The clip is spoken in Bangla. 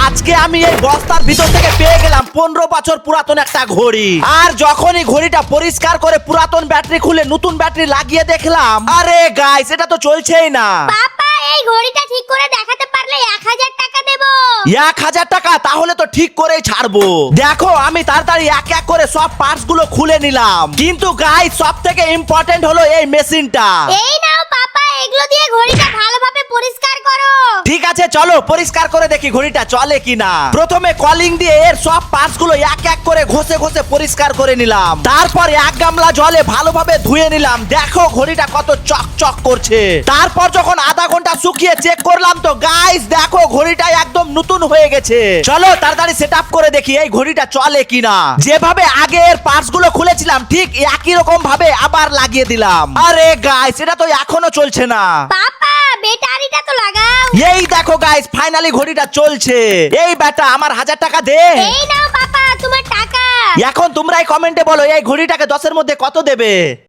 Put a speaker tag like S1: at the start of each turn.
S1: আজকে আমি এই বস্তার ভিতর থেকে পেয়ে গেলাম 15 বছর পুরাতন একটা ঘড়ি। আর যখনই ঘড়িটা পরিষ্কার করে পুরাতন ব্যাটারি খুলে নতুন ব্যাটারি লাগিয়ে দেখলাম, আরে গাইস এটা তো চলছেই না।
S2: পাপা এই ঘড়িটা ঠিক করে দেখাতে পারলে 1000 টাকা দেব।
S1: 1000 টাকা? তাহলে তো ঠিক করেই ছাড়বো। দেখো আমি তাড়াতাড়ি এক এক করে সব পার্টস গুলো খুলে নিলাম, কিন্তু গাইস সব থেকে ইম্পর্টেন্ট হলো এই মেশিনটা।
S2: এই নাও পাপা, এগুলো দিয়ে ঘড়িটা ভালোভাবে পরিষ্কার করো।
S1: ঠিক আছে চলো পরিষ্কার করে দেখি ঘড়িটা চলে কিনা। প্রথমে কলিং দিয়ে এর সব পার্টস গুলো এক এক করে ঘষে ঘষে পরিষ্কার করে নিলাম। তারপর এক গামলা জলে ভালোভাবে ধুয়ে নিলাম। দেখো ঘড়িটা কত চকচক করছে। তারপর যখন আধা ঘন্টা শুকিয়ে চেক করলাম তো গাইস দেখো ঘড়িটা একদম নতুন হয়ে গেছে। চলো তাড়াতাড়ি সেটআপ করে দেখি এই ঘড়িটা চলে কিনা। যেভাবে আগে এর পার্টস গুলো খুলেছিলাম ঠিক একই রকম ভাবে আবার লাগিয়ে দিলাম। আরে গাইস এটা তো এখনো চলছে না।
S2: পাপা ব্যাটারিটা তো লাগাও।
S1: এই দেখো গাইস ফাইনালি ঘড়িটা চলছে। এই বেটা আমার 1000 টাকা দে।
S2: এই নাও পাপা তোমার টাকা।
S1: এখন তোমরাই কমেন্টে বলো এই ঘড়িটাকে 10 এর মধ্যে কত দেবে।